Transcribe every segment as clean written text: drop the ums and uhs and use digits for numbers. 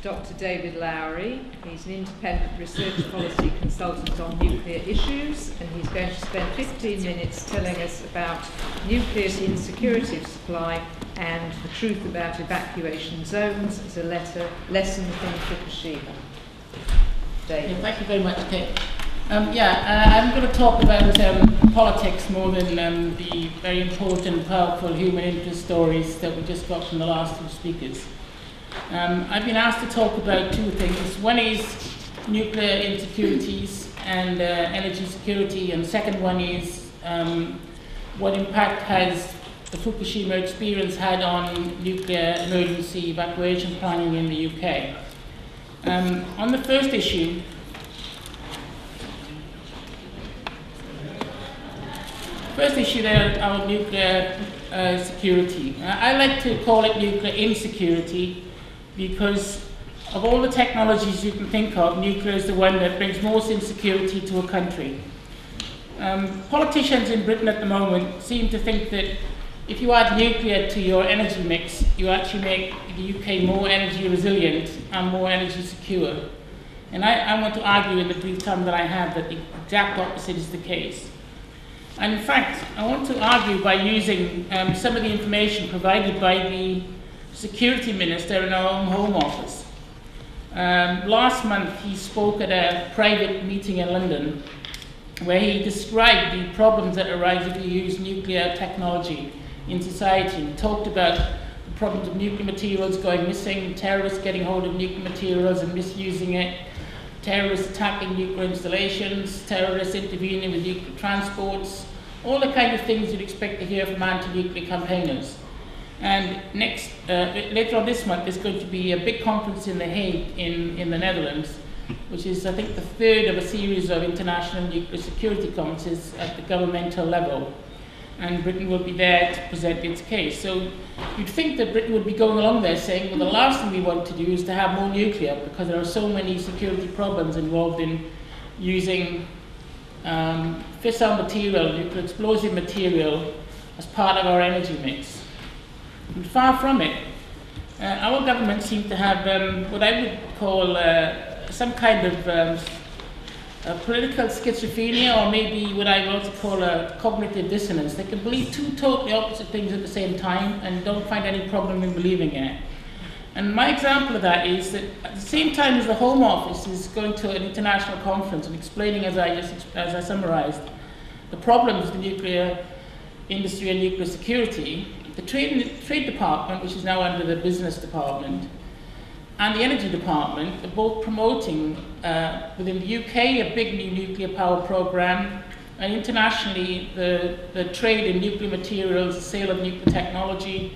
Dr. David Lowry. He's an independent research policy consultant on nuclear issues, and he's going to spend 15 minutes telling us about nuclear insecurity of supply and the truth about evacuation zones as a lesson from Fukushima. David. Yeah, thank you very much, Kate. I'm going to talk about politics more than the very important, powerful human interest stories that we just got from the last two speakers. I've been asked to talk about two things. One is nuclear insecurities and energy security, and the second one is what impact has the Fukushima experience had on nuclear emergency evacuation planning in the UK. On the first issue, there, our nuclear security. I like to call it nuclear insecurity because of all the technologies you can think of, nuclear is the one that brings most insecurity to a country. Politicians in Britain at the moment seem to think that if you add nuclear to your energy mix, you actually make the UK more energy resilient and more energy secure. And I want to argue in the brief time that I have that the exact opposite is the case. And in fact, I want to argue by using some of the information provided by the Security Minister in our own Home Office. Last month, he spoke at a private meeting in London where he described the problems that arise if you use nuclear technology in society. He talked about the problems of nuclear materials going missing, terrorists getting hold of nuclear materials and misusing it, terrorists attacking nuclear installations, terrorists intervening with nuclear transports, all the kind of things you'd expect to hear from anti-nuclear campaigners. And later on this month, there's going to be a big conference in The Hague in the Netherlands, which is, I think, the third of a series of international nuclear security conferences at the governmental level. And Britain will be there to present its case. So you'd think that Britain would be going along there saying, well, the last thing we want to do is to have more nuclear because there are so many security problems involved in using fissile material, nuclear explosive material, as part of our energy mix. And far from it. Our government seems to have what I would call some kind of political schizophrenia, or maybe what I would also call a cognitive dissonance. They can believe two totally opposite things at the same time and don't find any problem in believing it. And my example of that is that at the same time as the Home Office is going to an international conference and explaining, as I summarised, the problems of the nuclear industry and nuclear security, the Trade Department, which is now under the Business Department, and the Energy Department are both promoting, within the UK, a big new nuclear power programme, and internationally, the trade in nuclear materials, the sale of nuclear technology,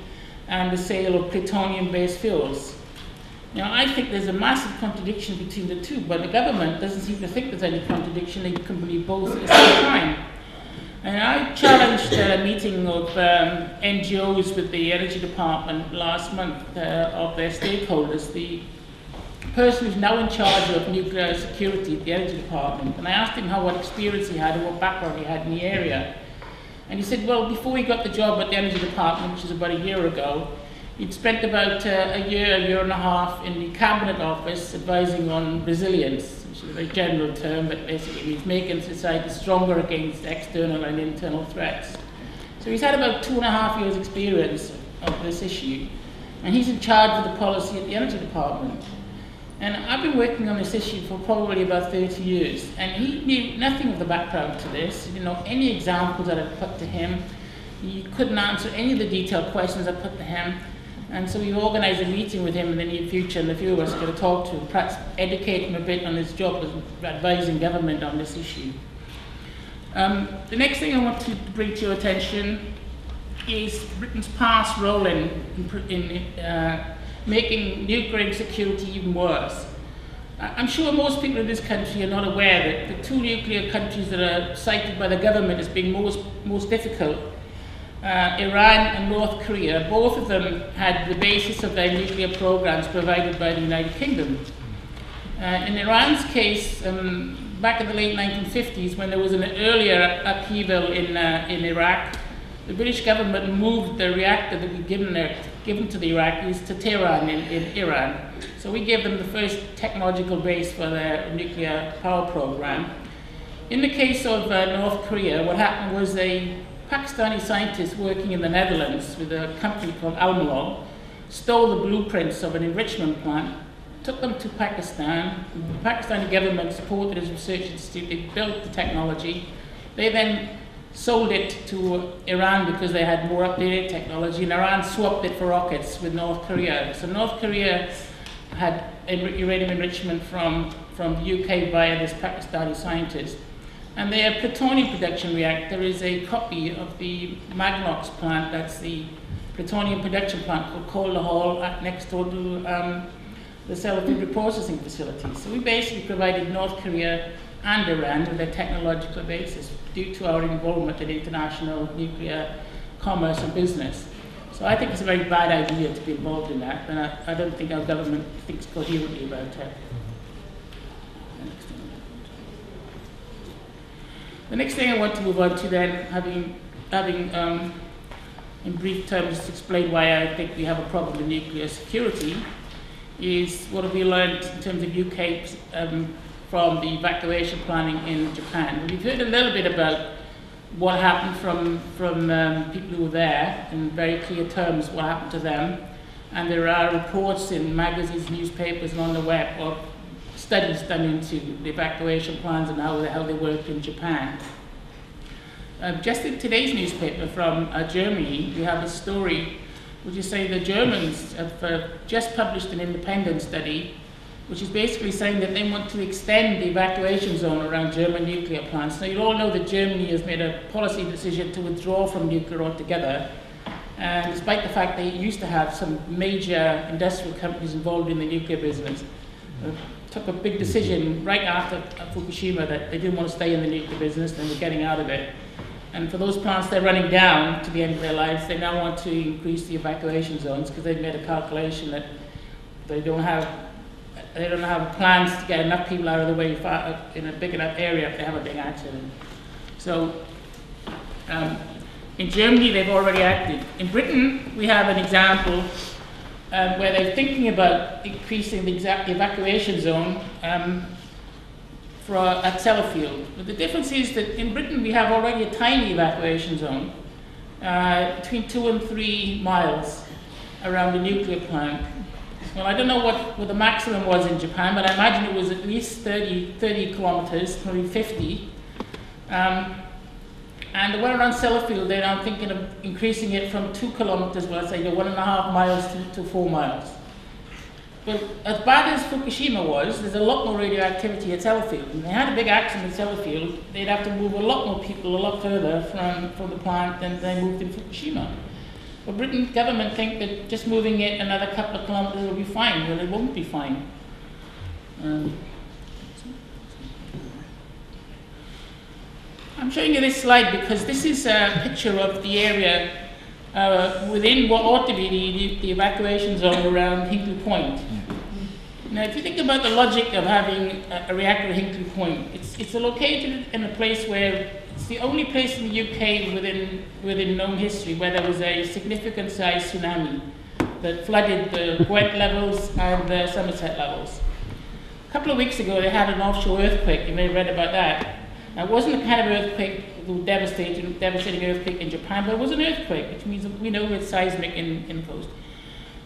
and the sale of plutonium-based fuels. Now, I think there's a massive contradiction between the two, but the government doesn't seem to think there's any contradiction. They can believe both at the same time. And I challenged a meeting of NGOs with the Energy Department last month of their stakeholders, the person who's now in charge of nuclear security at the Energy Department, and I asked him what experience he had and what background he had in the area. And he said, well, before he got the job at the Energy Department, which was about a year ago, he'd spent about a year and a half in the Cabinet Office advising on resilience, which is a very general term, but basically means making society stronger against external and internal threats. So he's had about 2.5 years' experience of this issue, and he's in charge of the policy at the Energy Department. And I've been working on this issue for probably about 30 years, and he knew nothing of the background to this. He didn't know any examples that I'd put to him. He couldn't answer any of the detailed questions I put to him. And so we organised a meeting with him in the near future, and the few of us are going to talk to him, perhaps educate him a bit on his job of advising government on this issue. The next thing I want to bring to your attention is Britain's past role in making nuclear insecurity even worse. I'm sure most people in this country are not aware that the two nuclear countries that are cited by the government as being most difficult, Iran and North Korea, both of them had the basis of their nuclear programs provided by the United Kingdom. In Iran's case, back in the late 1950s, when there was an earlier upheaval in Iraq, the British government moved the reactor that we'd given to the Iraqis to Tehran in Iran. So we gave them the first technological base for their nuclear power program. In the case of North Korea, what happened was a Pakistani scientist working in the Netherlands with a company called Almalog stole the blueprints of an enrichment plant, took them to Pakistan. The Pakistani government supported his research institute. They built the technology. They then sold it to Iran because they had more updated technology, and Iran swapped it for rockets with North Korea. So North Korea had uranium enrichment from the UK via this Pakistani scientist. And their plutonium production reactor is a copy of the Magnox plant. That's the plutonium production plant called Calder Hall next door to the Sellafield reprocessing facility. So we basically provided North Korea and Iran with a technological basis due to our involvement in international nuclear commerce and business. So I think it's a very bad idea to be involved in that, and I don't think our government thinks coherently about it. The next thing I want to move on to then, having in brief terms explain why I think we have a problem with nuclear security, is what have we learned in terms of UK from the evacuation planning in Japan. We've heard a little bit about what happened from people who were there, in very clear terms what happened to them, and there are reports in magazines, newspapers, and on the web of studies done into the evacuation plans and how they worked in Japan. Just in today's newspaper from Germany, we have a story which is saying the Germans have just published an independent study which is basically saying that they want to extend the evacuation zone around German nuclear plants. Now, you all know that Germany has made a policy decision to withdraw from nuclear altogether, and despite the fact they used to have some major industrial companies involved in the nuclear business, took a big decision right after Fukushima that they didn't want to stay in the nuclear business and were getting out of it. And for those plants they're running down to the end of their lives, they now want to increase the evacuation zones because they've made a calculation that they don't have plans to get enough people out of the way in a big enough area if they have a big accident. So in Germany they've already acted. In Britain we have an example where they're thinking about increasing the evacuation zone at Sellafield. But the difference is that in Britain we have already a tiny evacuation zone between 2 and 3 miles around the nuclear plant. Well, I don't know what the maximum was in Japan, but I imagine it was at least 30 kilometers, maybe 50. And the one around Sellafield, they're now thinking of increasing it from 2 kilometers, well, let's say 1.5 miles to 4 miles. But as bad as Fukushima was, there's a lot more radioactivity at Sellafield. When they had a big accident at Sellafield, they'd have to move a lot more people a lot further from the plant than they moved in Fukushima. The British government think that just moving it another couple of kilometers will be fine. Well, it won't be fine. I'm showing you this slide because this is a picture of the area within what ought to be the evacuation zone around Hinkley Point. Now, if you think about the logic of having a reactor at Hinkley Point, it's located in a place where it's the only place in the UK within known history where there was a significant sized tsunami that flooded the Gwent levels and the Somerset levels. A couple of weeks ago, they had an offshore earthquake. You may have read about that. Now, it wasn't the kind of earthquake, the devastating earthquake in Japan, but it was an earthquake, which means we know it's seismic in coast.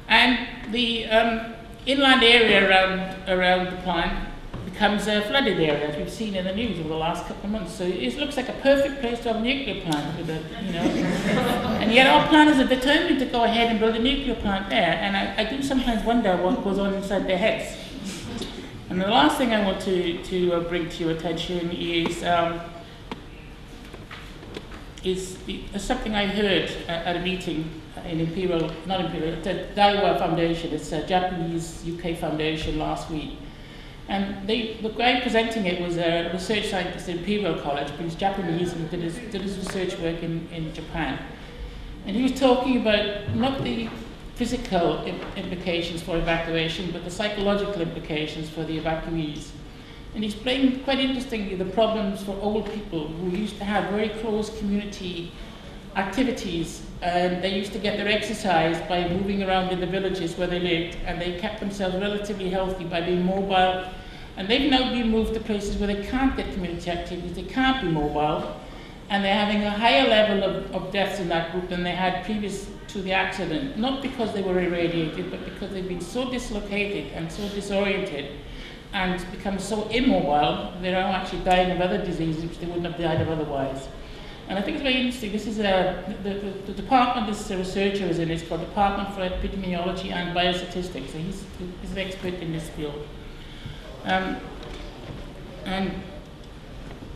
And the inland area around the plant becomes a flooded area, as we've seen in the news over the last couple of months. So it looks like a perfect place to have a nuclear plant, with and yet our planners are determined to go ahead and build a nuclear plant there. And I do sometimes wonder what goes on inside their heads. And the last thing I want to bring to your attention is something I heard at a meeting in Imperial, not Imperial, it's a Daiwa Foundation. It's a Japanese UK foundation last week. And the guy presenting it was a research scientist at Imperial College, but he's Japanese and did his research work in Japan. And he was talking about not the physical implications for evacuation, but the psychological implications for the evacuees. And he explained quite interestingly the problems for old people who used to have very close community activities, and they used to get their exercise by moving around in the villages where they lived, and they kept themselves relatively healthy by being mobile. And they've now been moved to places where they can't get community activities, they can't be mobile, and they're having a higher level of deaths in that group than they had previous to the accident, not because they were irradiated, but because they've been so dislocated and so disoriented and become so immobile, they're now actually dying of other diseases which they wouldn't have died of otherwise. And I think it's very interesting. This is the department this researcher is in is called Department for Epidemiology and Biostatistics, so he's an expert in this field. And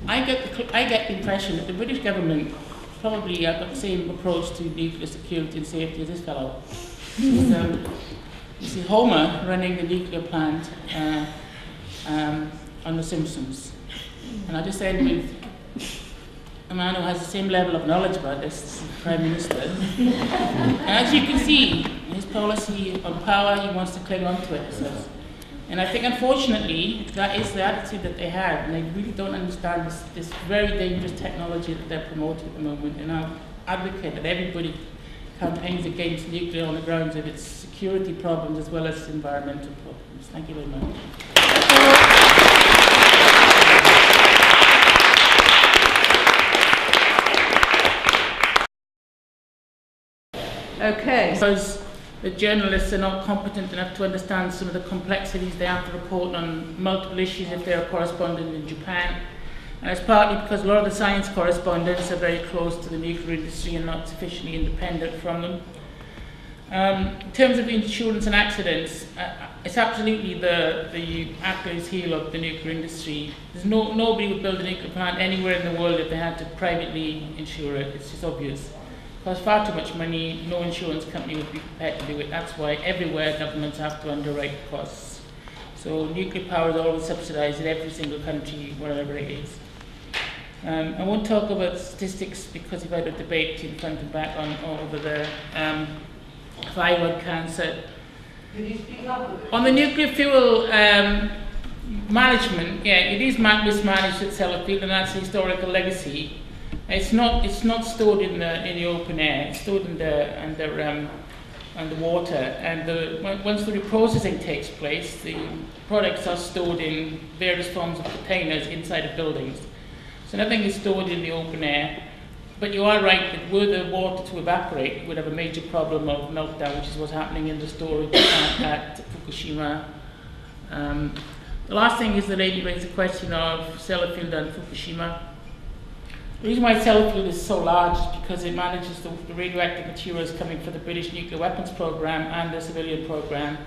I get the impression that the British government probably got the same approach to nuclear security and safety as this fellow. You see Homer running the nuclear plant on The Simpsons. And I just end with a man who has the same level of knowledge about this as the Prime Minister. And as you can see, his policy on power, he wants to cling on to it. So. And I think, unfortunately, that is the attitude that they have, and they really don't understand this very dangerous technology that they're promoting at the moment. And I advocate that everybody campaigns against nuclear on the grounds of its security problems as well as environmental problems. Thank you very much. Okay. Because the journalists are not competent enough to understand some of the complexities they have to report on multiple issues if they're a correspondent in Japan. And it's partly because a lot of the science correspondents are very close to the nuclear industry and not sufficiently independent from them. In terms of insurance and accidents, it's absolutely the Achilles heel of the nuclear industry. There's nobody would build a nuclear plant anywhere in the world if they had to privately insure it. It's just obvious. It costs far too much money, no insurance company would be prepared to do it. That's why everywhere governments have to underwrite costs. So nuclear power is always subsidised in every single country, wherever it is. I won't talk about statistics because we've had a debate in front and back over the thyroid cancer. Could you speak up a bit? On the nuclear fuel management, yeah, it is mismanaged at Sellafield, and that's a historical legacy. It's not stored in the open air. It's stored under water, and once the reprocessing takes place, the products are stored in various forms of containers inside of buildings. So nothing is stored in the open air. But you are right that were the water to evaporate, you would have a major problem of meltdown, which is what's happening in the storage at Fukushima. The last thing is the lady raised the question of Sellafield and Fukushima. The reason why Sellafield is so large is because it manages the radioactive materials coming from the British nuclear weapons program and the civilian program.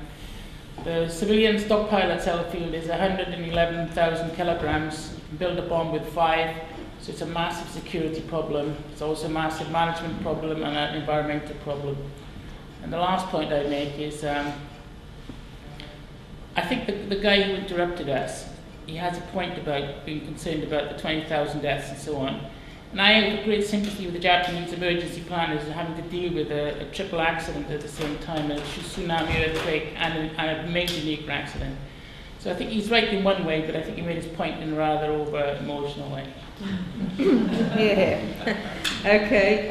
The civilian stockpile at Sellafield is 111,000 kilograms. You can build a bomb with 5. So it's a massive security problem. It's also a massive management problem and an environmental problem. And the last point I make is, I think the guy who interrupted us, he has a point about being concerned about the 20,000 deaths and so on. And I have great sympathy with the Japanese emergency planners having to deal with a triple accident at the same time, a tsunami, earthquake, and a major nuclear accident. So I think he's right in one way, but I think he made his point in a rather over-emotional way. Yeah. Okay.